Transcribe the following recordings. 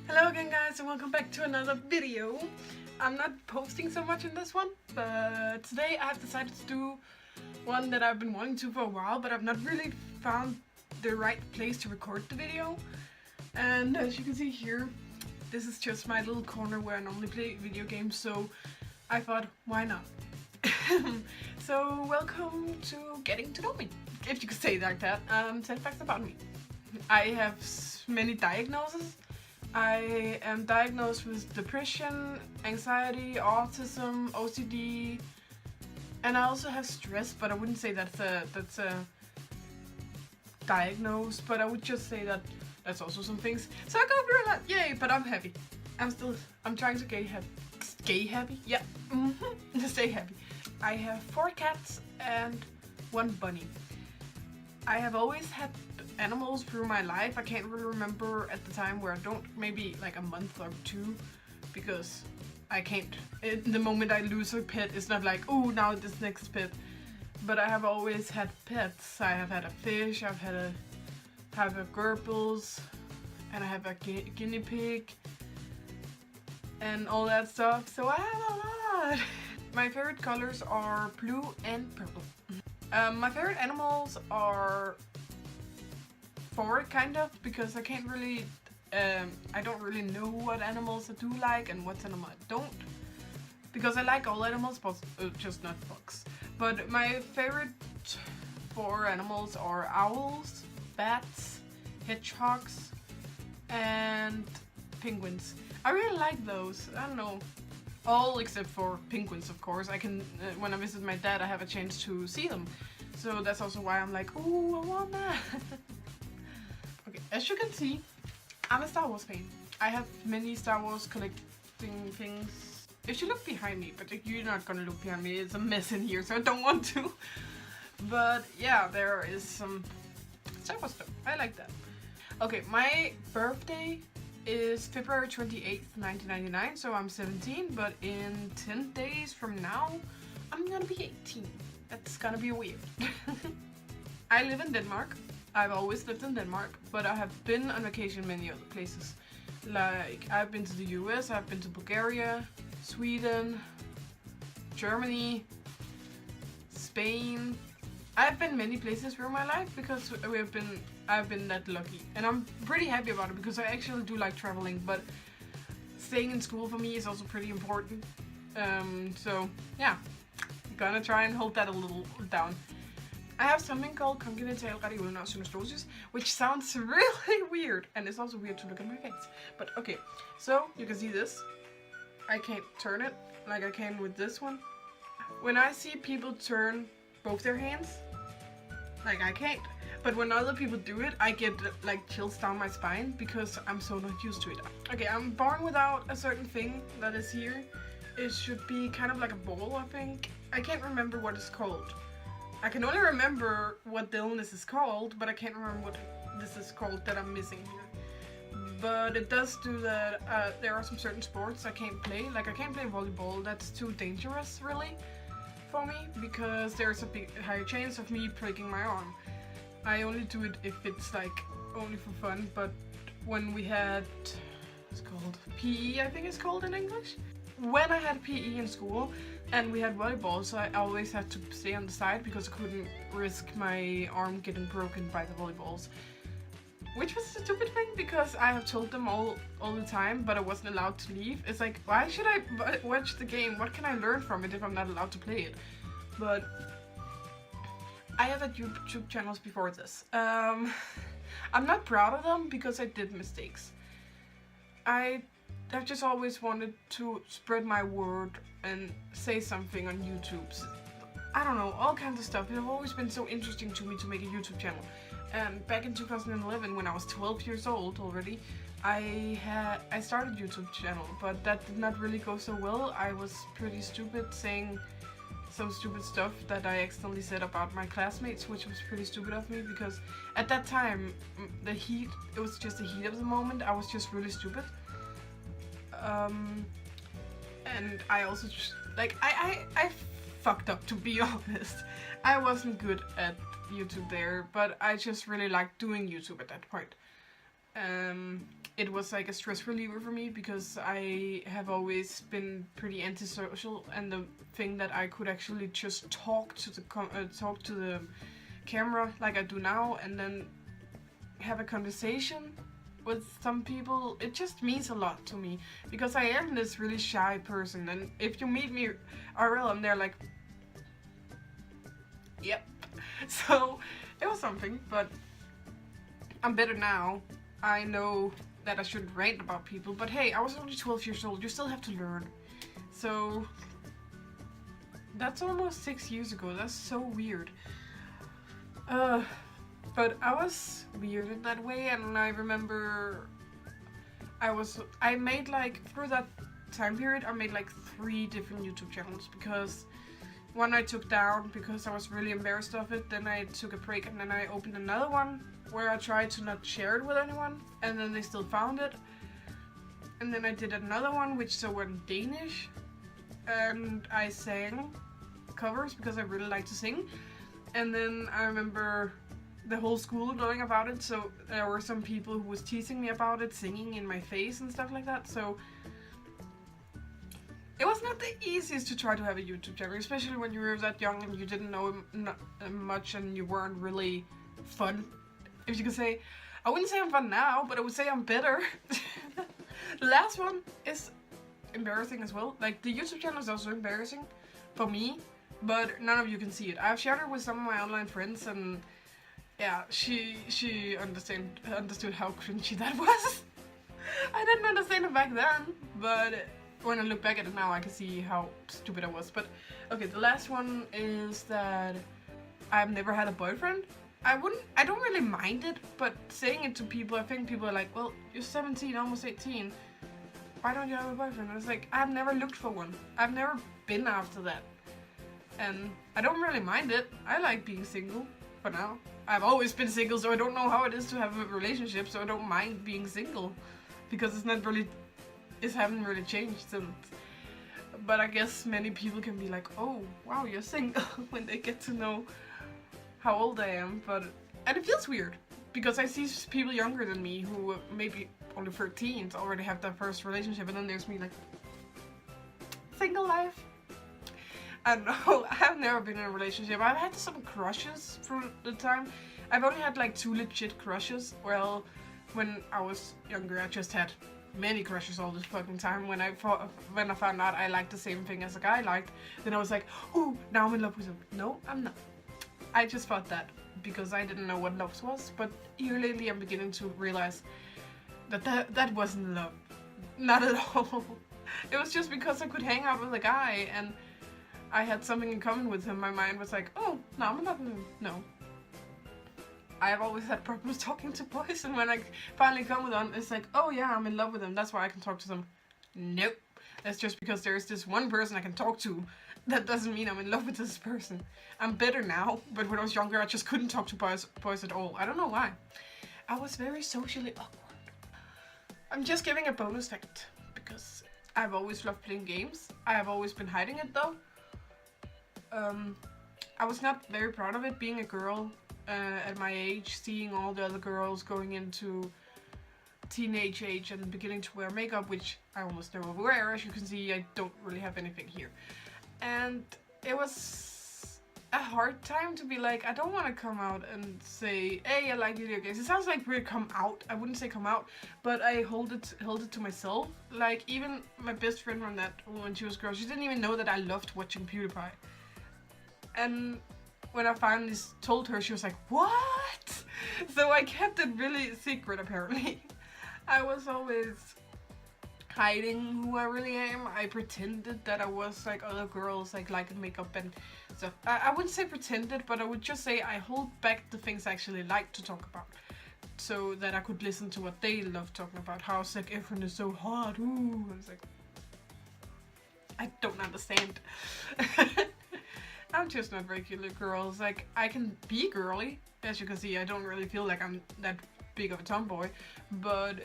Hello again guys and welcome back to another video. I'm not posting so much in this one, but today I have decided to do one that I've been wanting to for a while, but I've not really found the right place to record the video. And as you can see here, this is just my little corner where I normally play video games, so I thought, why not? So welcome to getting to know me, if you could say it like that. 10 facts about me. I have many diagnoses. I am diagnosed with depression, anxiety, autism, OCD, and I also have stress, but I wouldn't say that's a diagnosis, but I would just say that that's also some things. So I go through a lot, yay, but I'm happy. I'm trying to stay happy? Yeah, to stay happy. I have 4 cats and 1 bunny. I have always had animals through my life. I can't really remember at the time where I don't, maybe like a month or 2, because I can't, the moment I lose a pet, it's not like, oh, now this next pet. But I have always had pets. I have had a fish, I've had a gerbils, and I have a guinea pig, and all that stuff, so I have a lot. My favorite colors are blue and purple. My favorite animals are 4 kind of, because I can't really, I don't really know what animals I do like and what animal I don't, because I like all animals, but just not bugs. But my favorite 4 animals are owls, bats, hedgehogs, and penguins. I really like those. I don't know. All except for penguins, of course. I can, when I visit my dad, I have a chance to see them. So that's also why I'm like, ooh, I want that. Okay, as you can see, I'm a Star Wars fan. I have many Star Wars collecting things. If you look behind me, but you're not gonna look behind me, it's a mess in here, so I don't want to. But yeah, there is some Star Wars stuff. I like that. Okay, my birthday is February 28th, 1999, so I'm 17, but in 10 days from now, I'm gonna be 18. That's gonna be weird. I live in Denmark. I've always lived in Denmark, but I have been on vacation many other places. Like, I've been to the US, I've been to Bulgaria, Sweden, Germany, Spain. I've been many places through my life because I've been that lucky, and I'm pretty happy about it because I actually do like traveling, but staying in school for me is also pretty important. So yeah, I'm gonna try and hold that a little down. I have something called congenital radioulnar synostosis, which sounds really weird, and it's also weird to look at my face. But okay, so you can see this. I can't turn it like I can with this one. When I see people turn both their hands, like I can't. But when other people do it, I get like chills down my spine because I'm so not used to it. Okay, I'm born without a certain thing that is here. It should be kind of like a ball, I think. I can't remember what it's called. I can only remember what the illness is called, but I can't remember what this is called that I'm missing here. But it does do that. There are some certain sports I can't play. Like I can't play volleyball. That's too dangerous, really, for me, because there's a big higher chance of me breaking my arm. I only do it if it's like only for fun, but when we had, it's called PE, I think it's called in English. When I had PE in school and we had volleyball, so I always had to stay on the side because I couldn't risk my arm getting broken by the volleyballs. Which was a stupid thing because I have told them all the time, but I wasn't allowed to leave. It's like, why should I watch the game? What can I learn from it if I'm not allowed to play it? But I have had YouTube channels before this. I'm not proud of them because I did mistakes. I've just always wanted to spread my word and say something on YouTube. I don't know, all kinds of stuff. It has always been so interesting to me to make a YouTube channel. And back in 2011, when I was 12 years old already, I started a YouTube channel, but that did not really go so well. I was pretty stupid, saying some stupid stuff that I accidentally said about my classmates, which was pretty stupid of me because at that time, it was just the heat of the moment. I was just really stupid. And I also just, like, I fucked up, to be honest. I wasn't good at YouTube there, but I just really liked doing YouTube at that point. It was like a stress reliever for me because I have always been pretty antisocial, and the thing that I could actually just talk to the camera like I do now, and then have a conversation with some people, it just means a lot to me because I am this really shy person, and if you meet me RL, I'm there like, yep. So it was something, but I'm better now. I know that I shouldn't rant about people, but hey, I was only 12 years old. You still have to learn. So that's almost 6 years ago. That's so weird. But I was weird in that way, and I remember I made like, through that time period, I made like 3 different YouTube channels, because one I took down because I was really embarrassed of it, then I took a break, and then I opened another one where I tried to not share it with anyone, and then they still found it. And then I did another one which were in Danish, and I sang covers because I really like to sing. And then I remember the whole school knowing about it, so there were some people who was teasing me about it, singing in my face and stuff like that. So it was not the easiest to try to have a YouTube channel, especially when you were that young and you didn't know much and you weren't really fun, if you could say. I wouldn't say I'm fun now, but I would say I'm better. The last one is embarrassing as well. Like, the YouTube channel is also embarrassing for me, but none of you can see it. I've shared it with some of my online friends, and yeah, she understood how cringy that was. I didn't understand it back then, but when I look back at it now, I can see how stupid I was. But okay, the last one is that I've never had a boyfriend. I don't really mind it, but saying it to people, I think people are like, well, you're 17, almost 18. Why don't you have a boyfriend? I was like, I've never looked for one. I've never been after that. And I don't really mind it. I like being single for now. I've always been single, so I don't know how it is to have a relationship, so I don't mind being single. Because it haven't really changed since. But I guess many people can be like, oh, wow, you're single, when they get to know how old I am. And it feels weird, because I see people younger than me who maybe only 13 already have their first relationship, and then there's me like, single life. I don't know, I've never been in a relationship. I've had some crushes from the time. I've only had like 2 legit crushes. Well, when I was younger, I just had many crushes all this fucking time. When I found out I liked the same thing as a guy liked, then I was like, ooh, now I'm in love with him. No, I'm not. I just thought that because I didn't know what love was, but here lately I'm beginning to realize that wasn't love. Not at all. It was just because I could hang out with a guy and I had something in common with him. My mind was like, oh, now I'm in love with him. No. I have always had problems talking to boys, and when I finally come with one, it's like, oh yeah, I'm in love with them, that's why I can talk to them. Nope. That's just because there's this one person I can talk to. That doesn't mean I'm in love with this person. I'm better now, but when I was younger, I just couldn't talk to boys at all. I don't know why. I was very socially awkward. I'm just giving a bonus fact, because I've always loved playing games. I have always been hiding it though. I was not very proud of it, being a girl at my age, seeing all the other girls going into teenage age and beginning to wear makeup, which I almost never wear. As you can see, I don't really have anything here. And it was a hard time to be like, I don't want to come out and say, hey, I like video games. It sounds like weird, come out. I wouldn't say come out, but I held it to myself. Like, even my best friend from that, when she was a girl, she didn't even know that I loved watching PewDiePie. And when I finally told her, she was like, what? So I kept it really secret, apparently. I was always hiding who I really am. I pretended that I was like other girls, like liking makeup and stuff. I wouldn't say pretended, but I would just say I hold back the things I actually like to talk about, so that I could listen to what they love talking about. How Zac Efron is so hot. Ooh, I was like, I don't understand. I'm just not regular girls. Like, I can be girly. As you can see, I don't really feel like I'm that big of a tomboy. But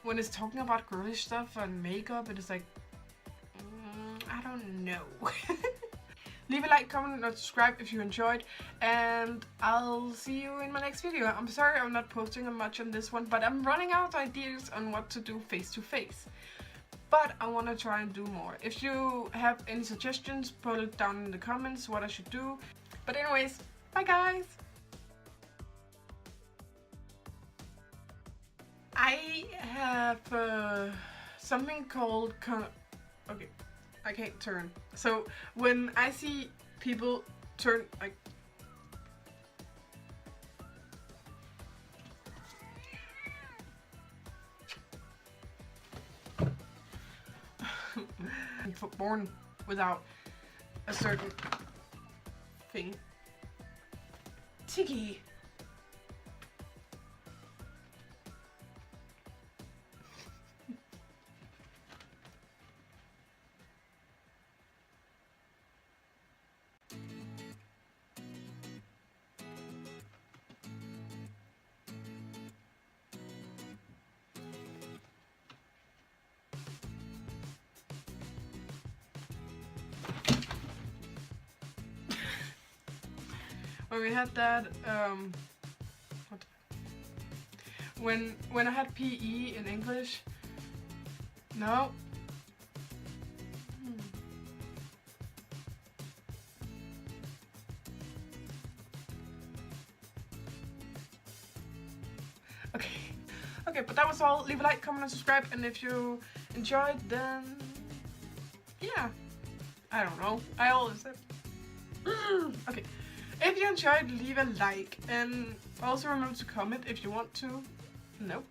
when it's talking about girlish stuff and makeup, it is like, I don't know. Leave a like, comment, and subscribe if you enjoyed, and I'll see you in my next video. I'm sorry I'm not posting much on this one, but I'm running out of ideas on what to do face to face. But I want to try and do more. If you have any suggestions, put it down in the comments what I should do. But anyways, bye guys! I have something called okay, I can't turn. So when I see people turn like born without a certain thing. Tiggy. When we had that, what? When I had PE in English, no. Okay, but that was all. Leave a like, comment, and subscribe, and if you enjoyed, then yeah, I don't know. I always said. Okay. If you enjoyed, leave a like, and also remember to comment if you want to. Nope.